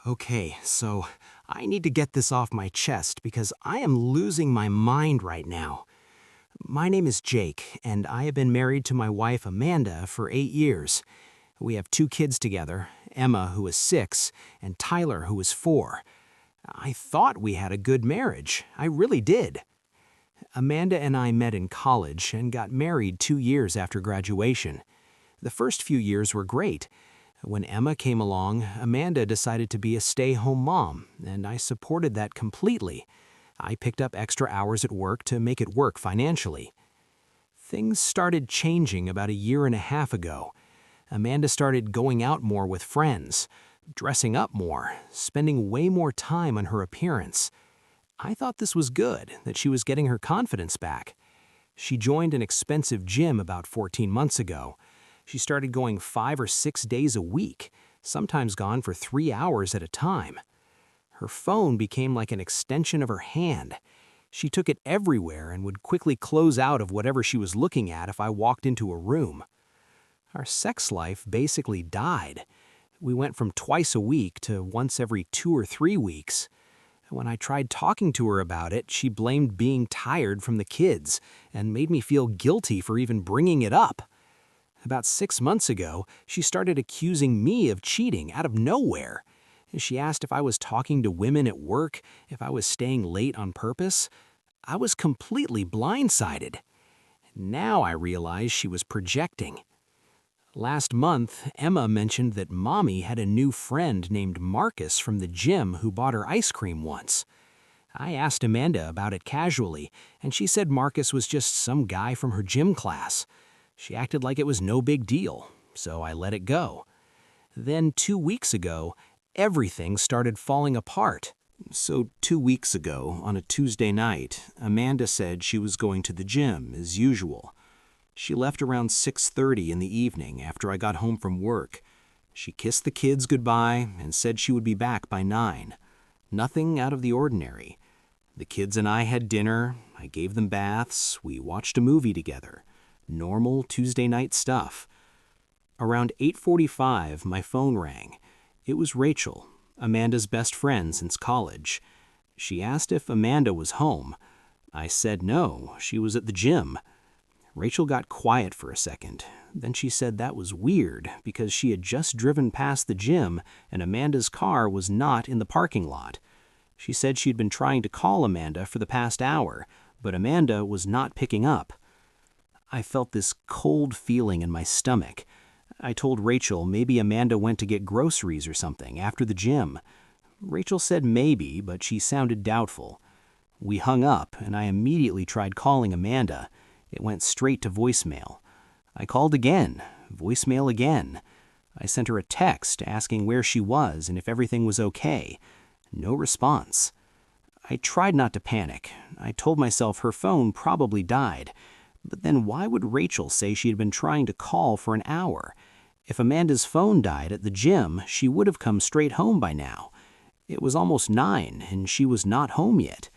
Okay, so I need to get this off my chest because I am losing my mind right now. My name is Jake, and I have been married to my wife Amanda for 8 years. We have two kids together, Emma, who is 6, and Tyler, who is 4. I thought we had a good marriage. I really did. Amanda and I met in college and got married 2 years after graduation. The first few years were great. When Emma came along, Amanda decided to be a stay-home mom, and I supported that completely. I picked up extra hours at work to make it work financially. Things started changing about a year and a half ago. Amanda started going out more with friends, dressing up more, spending way more time on her appearance. I thought this was good, that she was getting her confidence back. She joined an expensive gym about 14 months ago. She started going 5 or 6 days a week, sometimes gone for 3 hours at a time. Her phone became like an extension of her hand. She took it everywhere and would quickly close out of whatever she was looking at if I walked into a room. Our sex life basically died. We went from twice a week to once every 2 or 3 weeks. When I tried talking to her about it, she blamed being tired from the kids and made me feel guilty for even bringing it up. About 6 months ago, she started accusing me of cheating out of nowhere. She asked if I was talking to women at work, if I was staying late on purpose. I was completely blindsided. Now I realized she was projecting. Last month, Emma mentioned that Mommy had a new friend named Marcus from the gym who bought her ice cream once. I asked Amanda about it casually, and she said Marcus was just some guy from her gym class. She acted like it was no big deal, so I let it go. Then 2 weeks ago, everything started falling apart. So 2 weeks ago, on a Tuesday night, Amanda said she was going to the gym as usual. She left around 6:30 in the evening after I got home from work. She kissed the kids goodbye and said she would be back by 9. Nothing out of the ordinary. The kids and I had dinner, I gave them baths, we watched a movie together. Normal Tuesday night stuff. Around 8:45, my phone rang. It was Rachel, Amanda's best friend since college. She asked if Amanda was home. I said no, she was at the gym. Rachel got quiet for a second. Then she said that was weird because she had just driven past the gym and Amanda's car was not in the parking lot. She said she'd been trying to call Amanda for the past hour, but Amanda was not picking up. I felt this cold feeling in my stomach. I told Rachel maybe Amanda went to get groceries or something after the gym. Rachel said maybe, but she sounded doubtful. We hung up, and I immediately tried calling Amanda. It went straight to voicemail. I called again, voicemail again. I sent her a text asking where she was and if everything was okay. No response. I tried not to panic. I told myself her phone probably died. But then why would Rachel say she had been trying to call for an hour? If Amanda's phone died at the gym, she would have come straight home by now. It was almost 9, and she was not home yet.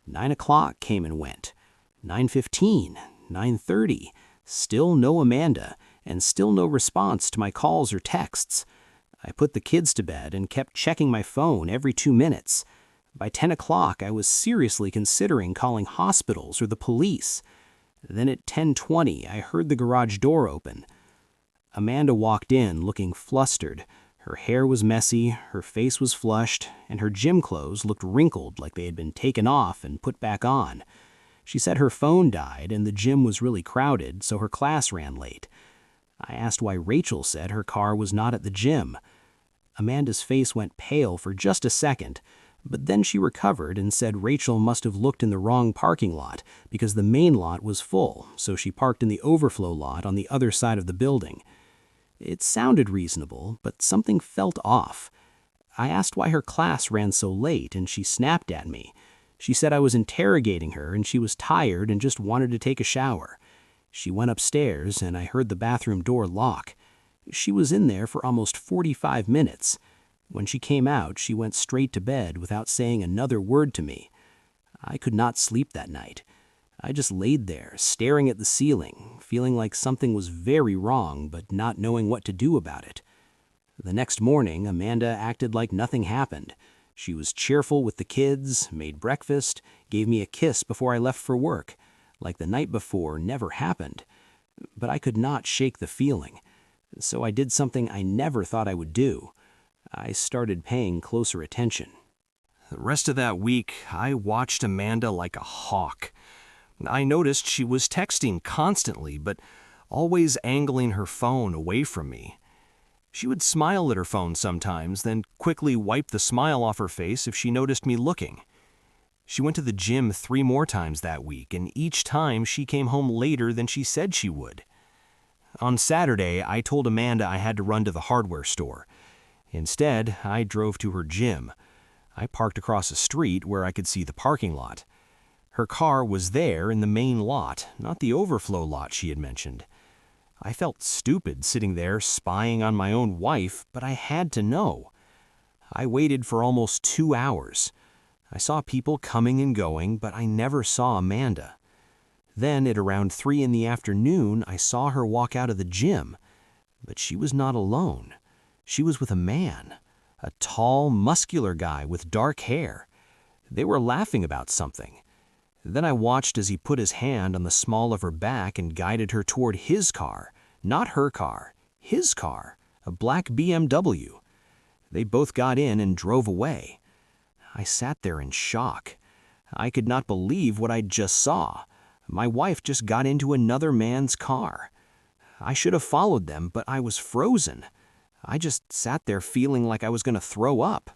9 o'clock came and went. 9:15, 9:30, still no Amanda, and still no response to my calls or texts. I put the kids to bed and kept checking my phone every 2 minutes. By 10 o'clock, I was seriously considering calling hospitals or the police. Then at 10:20, I heard the garage door open. Amanda walked in looking flustered. Her hair was messy, her face was flushed, and her gym clothes looked wrinkled like they had been taken off and put back on. She said her phone died and the gym was really crowded, so her class ran late. I asked why Rachel said her car was not at the gym. Amanda's face went pale for just a second, but then she recovered and said Rachel must have looked in the wrong parking lot because the main lot was full, so she parked in the overflow lot on the other side of the building. It sounded reasonable, but something felt off. I asked why her class ran so late, and she snapped at me. She said I was interrogating her and she was tired and just wanted to take a shower. She went upstairs and I heard the bathroom door lock. She was in there for almost 45 minutes. When she came out, she went straight to bed without saying another word to me. I could not sleep that night. I just laid there, staring at the ceiling, feeling like something was very wrong, but not knowing what to do about it. The next morning, Amanda acted like nothing happened. She was cheerful with the kids, made breakfast, gave me a kiss before I left for work, like the night before never happened. But I could not shake the feeling, so I did something I never thought I would do. I started paying closer attention. The rest of that week, I watched Amanda like a hawk. I noticed she was texting constantly, but always angling her phone away from me. She would smile at her phone sometimes, then quickly wipe the smile off her face if she noticed me looking. She went to the gym 3 more times that week, and each time she came home later than she said she would. On Saturday, I told Amanda I had to run to the hardware store. Instead, I drove to her gym. I parked across the street where I could see the parking lot. Her car was there in the main lot, not the overflow lot she had mentioned. I felt stupid sitting there spying on my own wife, but I had to know. I waited for almost 2 hours. I saw people coming and going, but I never saw Amanda. Then at around 3 in the afternoon, I saw her walk out of the gym. But she was not alone. She was with a man, a tall, muscular guy with dark hair. They were laughing about something. Then I watched as he put his hand on the small of her back and guided her toward his car. Not her car, his car, a black BMW. They both got in and drove away. I sat there in shock. I could not believe what I just saw. My wife just got into another man's car. I should have followed them, but I was frozen. I just sat there feeling like I was going to throw up.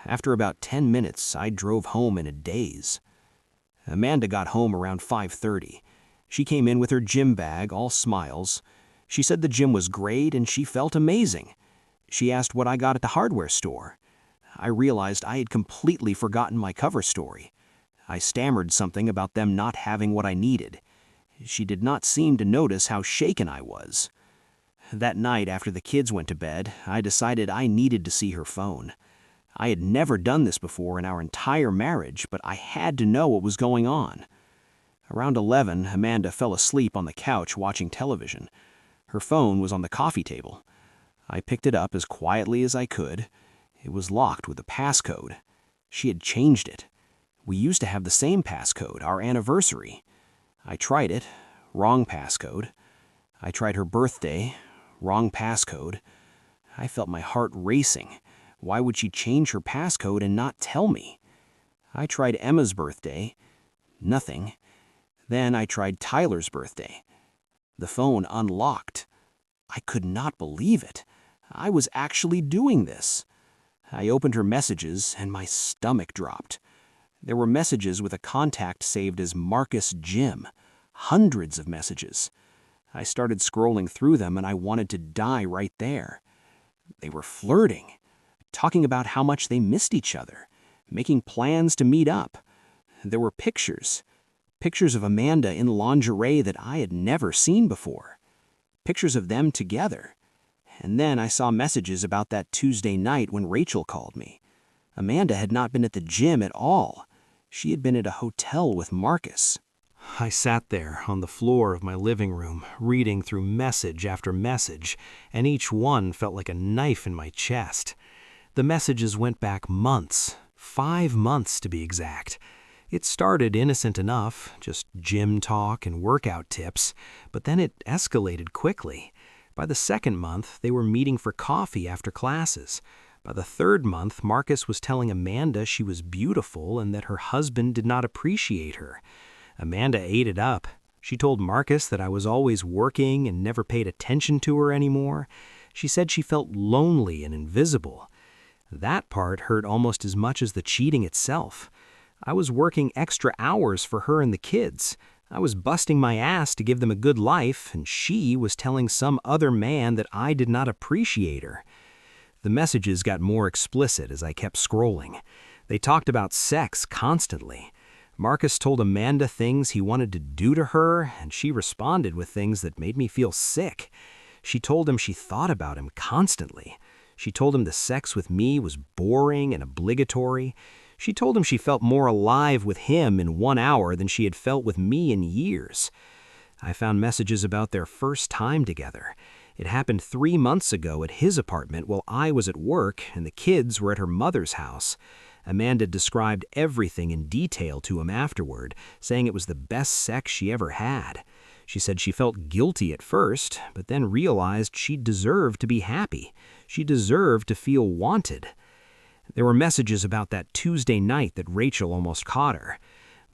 After about 10 minutes, I drove home in a daze. Amanda got home around 5:30. She came in with her gym bag, all smiles. She said the gym was great and she felt amazing. She asked what I got at the hardware store. I realized I had completely forgotten my cover story. I stammered something about them not having what I needed. She did not seem to notice how shaken I was. That night after the kids went to bed, I decided I needed to see her phone. I had never done this before in our entire marriage, but I had to know what was going on. Around 11, Amanda fell asleep on the couch watching television. Her phone was on the coffee table. I picked it up as quietly as I could. It was locked with a passcode. She had changed it. We used to have the same passcode, our anniversary. I tried it, wrong passcode. I tried her birthday, wrong passcode. I felt my heart racing. Why would she change her passcode and not tell me? I tried Emma's birthday. Nothing. Then I tried Tyler's birthday. The phone unlocked. I could not believe it. I was actually doing this. I opened her messages and my stomach dropped. There were messages with a contact saved as Marcus Jim. Hundreds of messages. I started scrolling through them and I wanted to die right there. They were flirting, talking about how much they missed each other, making plans to meet up. There were pictures of Amanda in lingerie that I had never seen before. Pictures of them together. And then I saw messages about that Tuesday night when Rachel called me. Amanda had not been at the gym at all. She had been at a hotel with Marcus. I sat there on the floor of my living room, reading through message after message, and each one felt like a knife in my chest. The messages went back months, 5 months to be exact. It started innocent enough, just gym talk and workout tips, but then it escalated quickly. By the 2nd month, they were meeting for coffee after classes. By the 3rd month, Marcus was telling Amanda she was beautiful and that her husband did not appreciate her. Amanda ate it up. She told Marcus that I was always working and never paid attention to her anymore. She said she felt lonely and invisible. That part hurt almost as much as the cheating itself. I was working extra hours for her and the kids. I was busting my ass to give them a good life, and she was telling some other man that I did not appreciate her. The messages got more explicit as I kept scrolling. They talked about sex constantly. Marcus told Amanda things he wanted to do to her, and she responded with things that made me feel sick. She told him she thought about him constantly. She told him the sex with me was boring and obligatory. She told him she felt more alive with him in 1 hour than she had felt with me in years. I found messages about their first time together. It happened 3 months ago at his apartment while I was at work and the kids were at her mother's house. Amanda described everything in detail to him afterward, saying it was the best sex she ever had. She said she felt guilty at first, but then realized she deserved to be happy. She deserved to feel wanted. There were messages about that Tuesday night that Rachel almost caught her.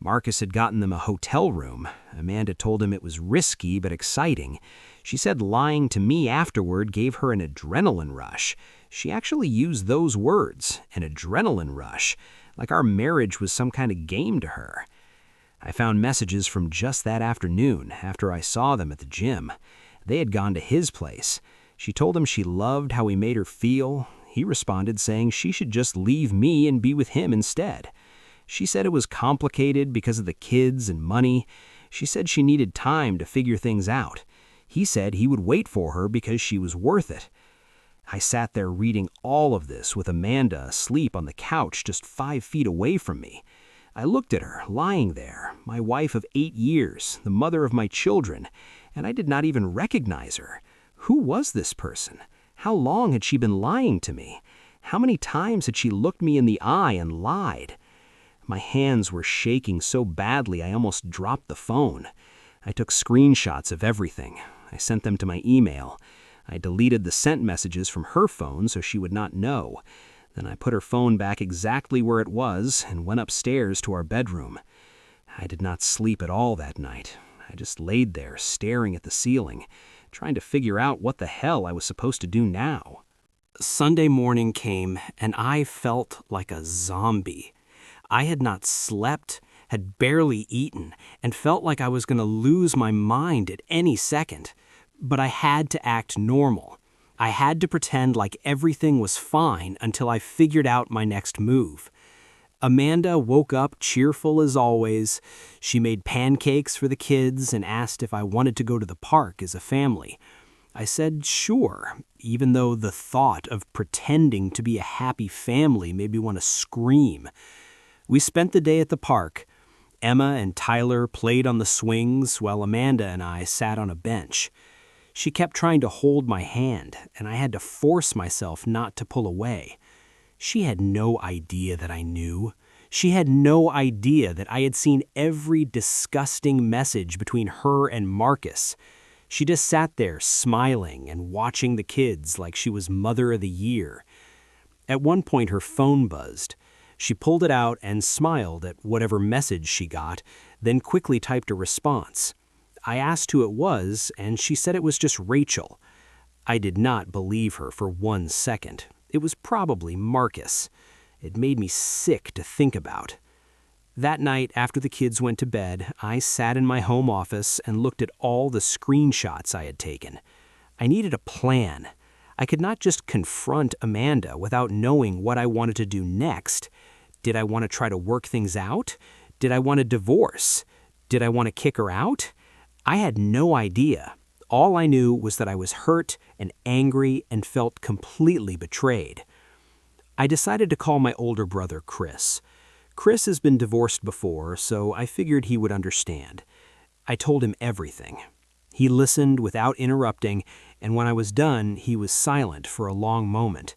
Marcus had gotten them a hotel room. Amanda told him it was risky but exciting. She said lying to me afterward gave her an adrenaline rush. She actually used those words, an adrenaline rush, like our marriage was some kind of game to her. I found messages from just that afternoon after I saw them at the gym. They had gone to his place. She told him she loved how he made her feel. He responded saying she should just leave me and be with him instead. She said it was complicated because of the kids and money. She said she needed time to figure things out. He said he would wait for her because she was worth it. I sat there reading all of this with Amanda asleep on the couch just 5 feet away from me. I looked at her, lying there, my wife of 8 years, the mother of my children, and I did not even recognize her. Who was this person? How long had she been lying to me? How many times had she looked me in the eye and lied? My hands were shaking so badly I almost dropped the phone. I took screenshots of everything. I sent them to my email. I deleted the sent messages from her phone so she would not know. Then I put her phone back exactly where it was and went upstairs to our bedroom. I did not sleep at all that night. I just laid there staring at the ceiling, trying to figure out what the hell I was supposed to do now. Sunday morning came and I felt like a zombie. I had not slept, had barely eaten, and felt like I was going to lose my mind at any second. But I had to act normal. I had to pretend like everything was fine until I figured out my next move. Amanda woke up cheerful as always. She made pancakes for the kids and asked if I wanted to go to the park as a family. I said sure, even though the thought of pretending to be a happy family made me want to scream. We spent the day at the park. Emma and Tyler played on the swings while Amanda and I sat on a bench. She kept trying to hold my hand, and I had to force myself not to pull away. She had no idea that I knew. She had no idea that I had seen every disgusting message between her and Marcus. She just sat there smiling and watching the kids like she was Mother of the Year. At one point, her phone buzzed. She pulled it out and smiled at whatever message she got, then quickly typed a response. I asked who it was, and she said it was just Rachel. I did not believe her for 1 second. It was probably Marcus. It made me sick to think about. That night, after the kids went to bed, I sat in my home office and looked at all the screenshots I had taken. I needed a plan. I could not just confront Amanda without knowing what I wanted to do next. Did I want to try to work things out? Did I want a divorce? Did I want to kick her out? I had no idea. All I knew was that I was hurt and angry and felt completely betrayed. I decided to call my older brother, Chris. Chris has been divorced before, so I figured he would understand. I told him everything. He listened without interrupting, and when I was done, he was silent for a long moment.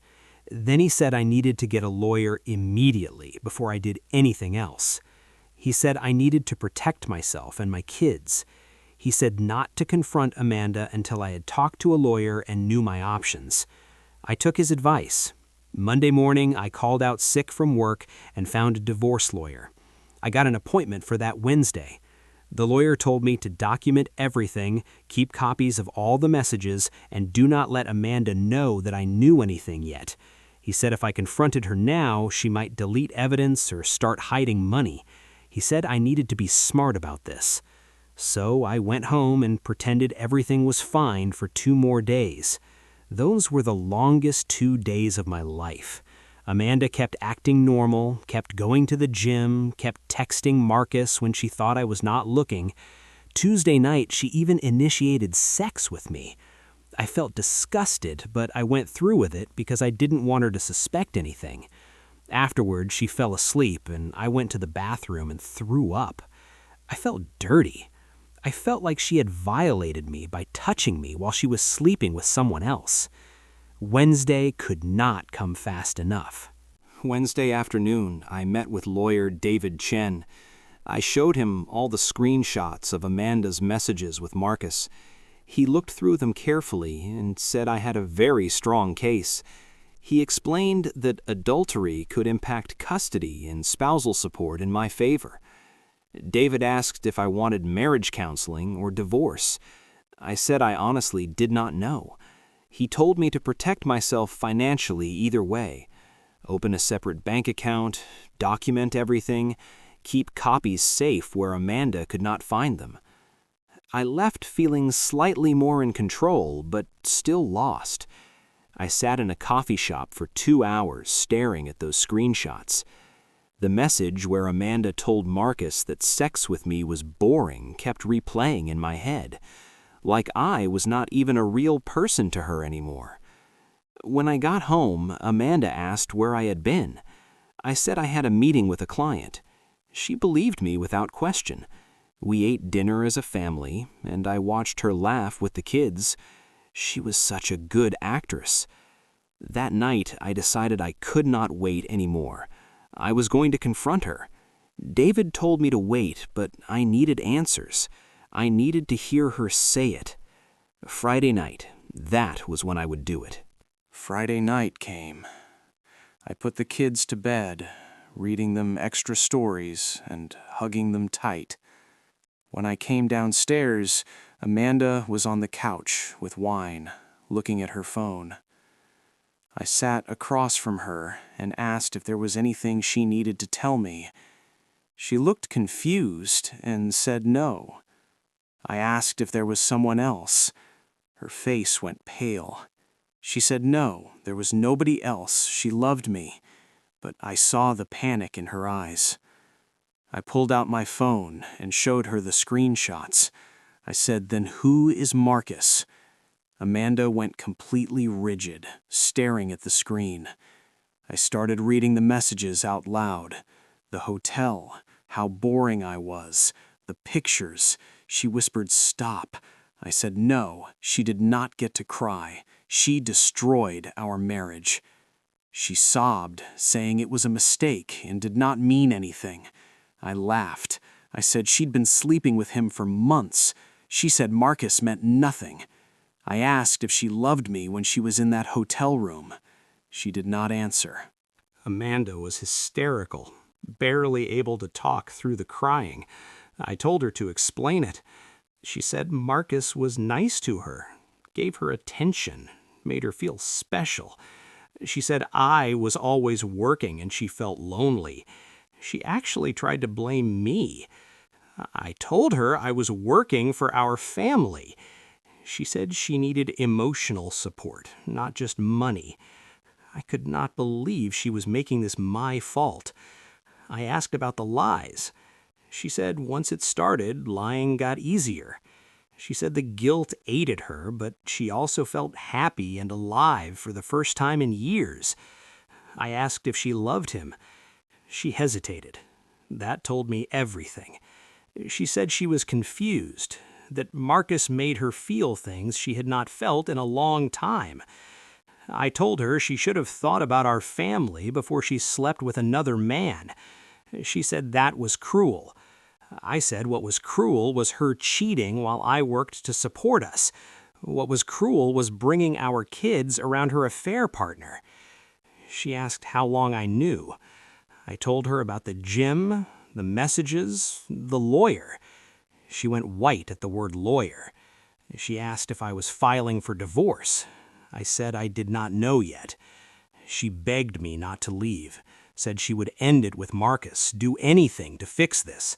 Then he said I needed to get a lawyer immediately before I did anything else. He said I needed to protect myself and my kids. He said not to confront Amanda until I had talked to a lawyer and knew my options. I took his advice. Monday morning, I called out sick from work and found a divorce lawyer. I got an appointment for that Wednesday. The lawyer told me to document everything, keep copies of all the messages, and do not let Amanda know that I knew anything yet. He said if I confronted her now, she might delete evidence or start hiding money. He said I needed to be smart about this. So I went home and pretended everything was fine for 2 more days. Those were the longest 2 days of my life. Amanda kept acting normal, kept going to the gym, kept texting Marcus when she thought I was not looking. Tuesday night, she even initiated sex with me. I felt disgusted, but I went through with it because I didn't want her to suspect anything. Afterward, she fell asleep, and I went to the bathroom and threw up. I felt dirty. I felt like she had violated me by touching me while she was sleeping with someone else. Wednesday could not come fast enough. Wednesday afternoon, I met with lawyer David Chen. I showed him all the screenshots of Amanda's messages with Marcus. He looked through them carefully and said I had a very strong case. He explained that adultery could impact custody and spousal support in my favor. David asked if I wanted marriage counseling or divorce. I said I honestly did not know. He told me to protect myself financially either way. Open a separate bank account, document everything, keep copies safe where Amanda could not find them. I left feeling slightly more in control, but still lost. I sat in a coffee shop for 2 hours staring at those screenshots. The message where Amanda told Marcus that sex with me was boring kept replaying in my head, like I was not even a real person to her anymore. When I got home, Amanda asked where I had been. I said I had a meeting with a client. She believed me without question. We ate dinner as a family, and I watched her laugh with the kids. She was such a good actress. That night, I decided I could not wait anymore. I was going to confront her. David told me to wait, but I needed answers. I needed to hear her say it. Friday night, that was when I would do it. Friday night came. I put the kids to bed, reading them extra stories and hugging them tight. When I came downstairs, Amanda was on the couch with wine, looking at her phone. I sat across from her and asked if there was anything she needed to tell me. She looked confused and said no. I asked if there was someone else. Her face went pale. She said no, there was nobody else. She loved me, but I saw the panic in her eyes. I pulled out my phone and showed her the screenshots. I said, "Then who is Marcus?" Amanda went completely rigid, staring at the screen. I started reading the messages out loud. The hotel, how boring I was, the pictures. She whispered, "Stop." I said, "No, she did not get to cry. She destroyed our marriage." She sobbed, saying it was a mistake and did not mean anything. I laughed. I said she'd been sleeping with him for months. She said Marcus meant nothing. I asked if she loved me when she was in that hotel room. She did not answer. Amanda was hysterical, barely able to talk through the crying. I told her to explain it. She said Marcus was nice to her, gave her attention, made her feel special. She said I was always working and she felt lonely. She actually tried to blame me. I told her I was working for our family. She said she needed emotional support, not just money. I could not believe she was making this my fault. I asked about the lies. She said once it started, lying got easier. She said the guilt ate at her, but she also felt happy and alive for the first time in years. I asked if she loved him. She hesitated. That told me everything. She said she was confused, that Marcus made her feel things she had not felt in a long time. I told her she should have thought about our family before she slept with another man. She said that was cruel. I said what was cruel was her cheating while I worked to support us. What was cruel was bringing our kids around her affair partner. She asked how long I knew. I told her about the gym, the messages, the lawyer. She went white at the word lawyer. She asked if I was filing for divorce. I said I did not know yet. She begged me not to leave, said she would end it with Marcus, do anything to fix this.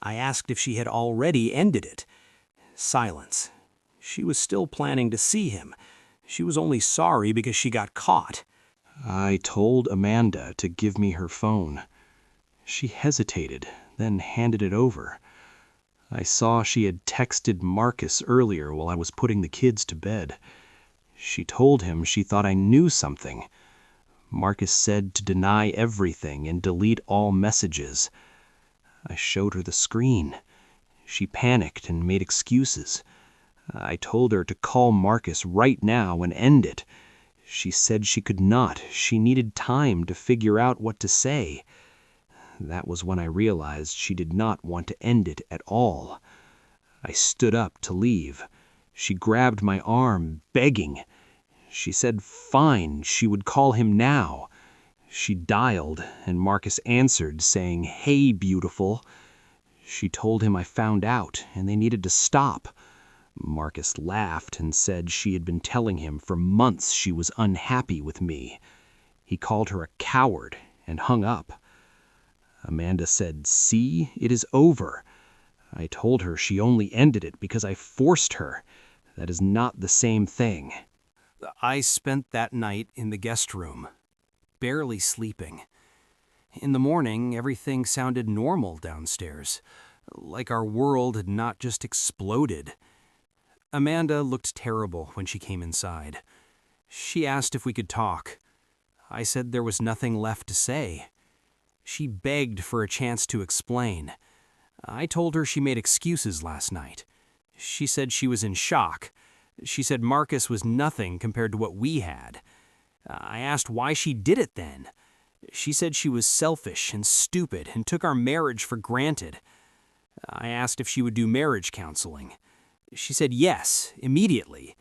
I asked if she had already ended it. Silence. She was still planning to see him. She was only sorry because she got caught. I told Amanda to give me her phone. She hesitated, then handed it over. I saw she had texted Marcus earlier while I was putting the kids to bed. She told him she thought I knew something. Marcus said to deny everything and delete all messages. I showed her the screen. She panicked and made excuses. I told her to call Marcus right now and end it. She said she could not. She needed time to figure out what to say. That was when I realized she did not want to end it at all. I stood up to leave. She grabbed my arm, begging. She said fine, she would call him now. She dialed, and Marcus answered, saying, "Hey, beautiful." She told him I found out, and they needed to stop. Marcus laughed and said she had been telling him for months she was unhappy with me. He called her a coward and hung up. Amanda said, "See, it is over." I told her she only ended it because I forced her. That is not the same thing. I spent that night in the guest room, barely sleeping. In the morning, everything sounded normal downstairs, like our world had not just exploded. Amanda looked terrible when she came inside. She asked if we could talk. I said there was nothing left to say. She begged for a chance to explain. I told her she made excuses last night. She said she was in shock. She said Marcus was nothing compared to what we had. I asked why she did it then. She said she was selfish and stupid and took our marriage for granted. I asked if she would do marriage counseling. She said yes, immediately.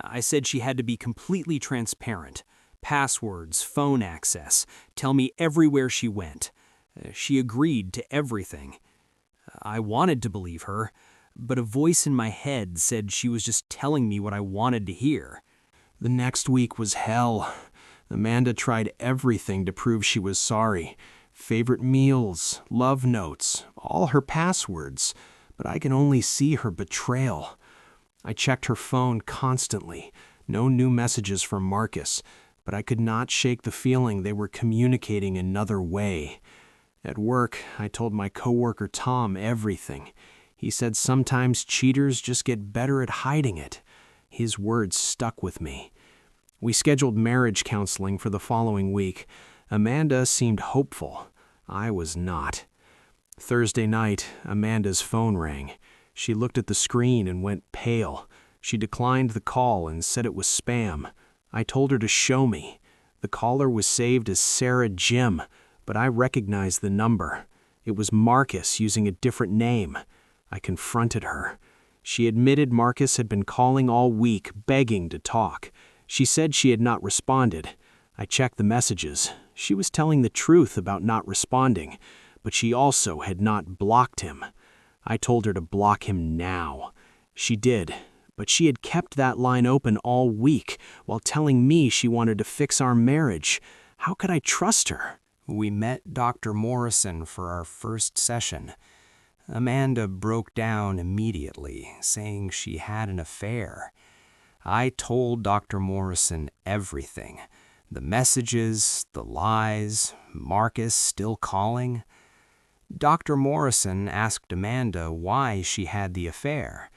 I said she had to be completely transparent. Passwords, phone access, tell me everywhere she went. She agreed to everything. I wanted to believe her, but a voice in my head said she was just telling me what I wanted to hear. The next week was hell. Amanda tried everything to prove she was sorry. Favorite meals, love notes, all her passwords, but I can only see her betrayal. I checked her phone constantly. No new messages from Marcus, but I could not shake the feeling they were communicating another way. At work, I told my coworker Tom everything. He said sometimes cheaters just get better at hiding it. His words stuck with me. We scheduled marriage counseling for the following week. Amanda seemed hopeful. I was not. Thursday night, Amanda's phone rang. She looked at the screen and went pale. She declined the call and said it was spam. I told her to show me. The caller was saved as Sarah Jim, but I recognized the number. It was Marcus using a different name. I confronted her. She admitted Marcus had been calling all week, begging to talk. She said she had not responded. I checked the messages. She was telling the truth about not responding, but she also had not blocked him. I told her to block him now. She did, but she had kept that line open all week while telling me she wanted to fix our marriage. How could I trust her? We met Dr. Morrison for our first session. Amanda broke down immediately, saying she had an affair. I told Dr. Morrison everything. The messages, the lies, Marcus still calling. Dr. Morrison asked Amanda why she had the affair.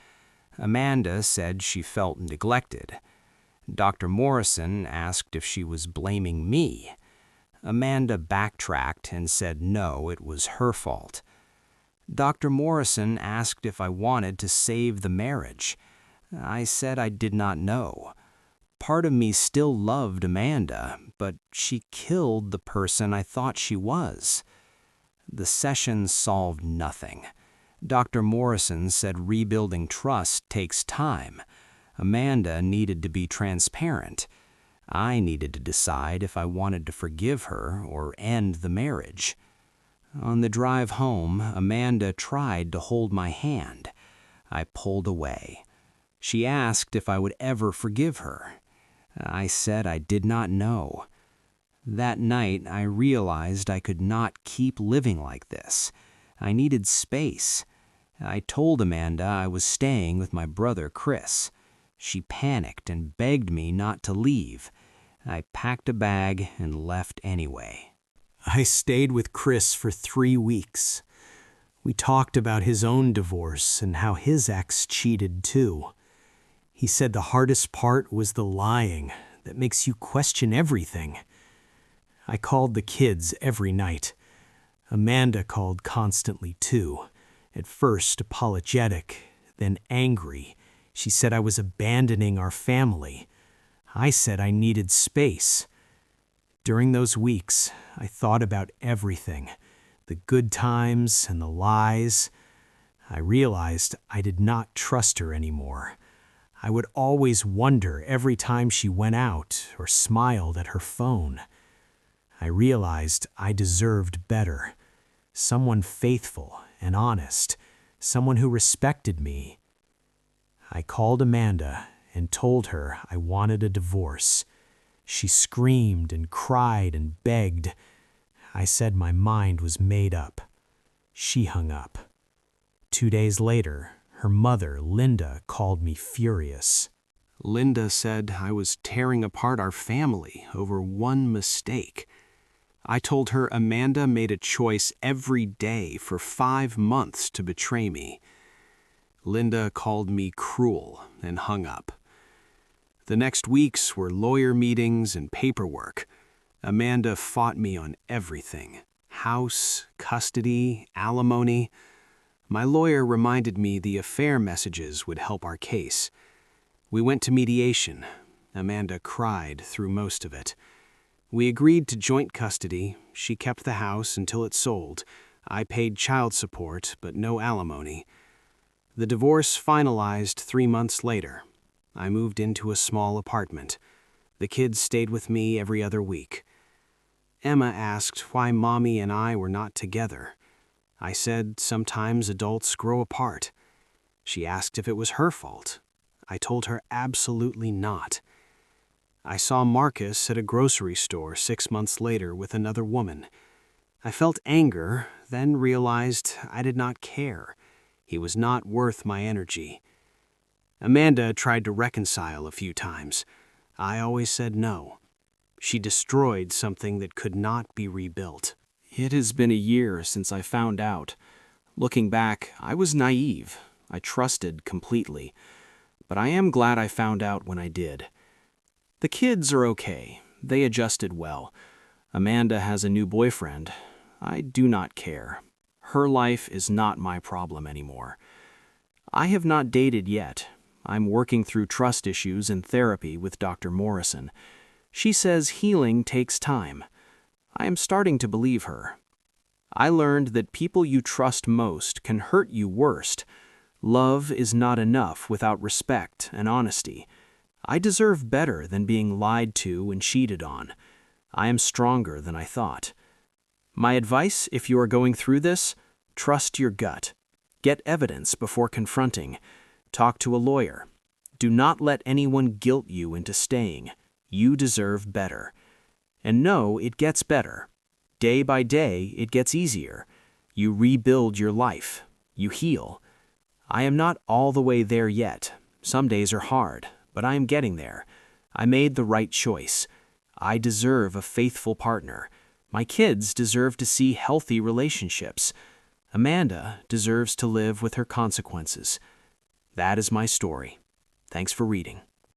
Amanda said she felt neglected. Dr. Morrison asked if she was blaming me. Amanda backtracked and said no, it was her fault. Dr. Morrison asked if I wanted to save the marriage. I said I did not know. Part of me still loved Amanda, but she killed the person I thought she was. The session solved nothing. Dr. Morrison said rebuilding trust takes time. Amanda needed to be transparent. I needed to decide if I wanted to forgive her or end the marriage. On the drive home, Amanda tried to hold my hand. I pulled away. She asked if I would ever forgive her. I said I did not know. That night, I realized I could not keep living like this. I needed space. I told Amanda I was staying with my brother, Chris. She panicked and begged me not to leave. I packed a bag and left anyway. I stayed with Chris for 3 weeks. We talked about his own divorce and how his ex cheated too. He said the hardest part was the lying that makes you question everything. I called the kids every night. Amanda called constantly too. At first apologetic, then angry. She said I was abandoning our family. I said I needed space. During those weeks, I thought about everything, the good times and the lies. I realized I did not trust her anymore. I would always wonder every time she went out or smiled at her phone. I realized I deserved better. Someone faithful and honest, someone who respected me. I called Amanda and told her I wanted a divorce. She screamed and cried and begged. I said my mind was made up. She hung up. 2 days later, her mother, Linda, called me furious. Linda said I was tearing apart our family over one mistake. I told her Amanda made a choice every day for 5 months to betray me. Linda called me cruel and hung up. The next weeks were lawyer meetings and paperwork. Amanda fought me on everything: house, custody, alimony. My lawyer reminded me the affair messages would help our case. We went to mediation. Amanda cried through most of it. We agreed to joint custody. She kept the house until it sold. I paid child support, but no alimony. The divorce finalized 3 months later. I moved into a small apartment. The kids stayed with me every other week. Emma asked why Mommy and I were not together. I said sometimes adults grow apart. She asked if it was her fault. I told her absolutely not. I saw Marcus at a grocery store 6 months later with another woman. I felt anger, then realized I did not care. He was not worth my energy. Amanda tried to reconcile a few times. I always said no. She destroyed something that could not be rebuilt. It has been a year since I found out. Looking back, I was naive. I trusted completely. But I am glad I found out when I did. The kids are okay. They adjusted well. Amanda has a new boyfriend. I do not care. Her life is not my problem anymore. I have not dated yet. I'm working through trust issues in therapy with Dr. Morrison. She says healing takes time. I am starting to believe her. I learned that people you trust most can hurt you worst. Love is not enough without respect and honesty. I deserve better than being lied to and cheated on. I am stronger than I thought. My advice, if you are going through this, trust your gut. Get evidence before confronting. Talk to a lawyer. Do not let anyone guilt you into staying. You deserve better. And know it gets better. Day by day, it gets easier. You rebuild your life. You heal. I am not all the way there yet. Some days are hard, but I am getting there. I made the right choice. I deserve a faithful partner. My kids deserve to see healthy relationships. Amanda deserves to live with her consequences. That is my story. Thanks for reading.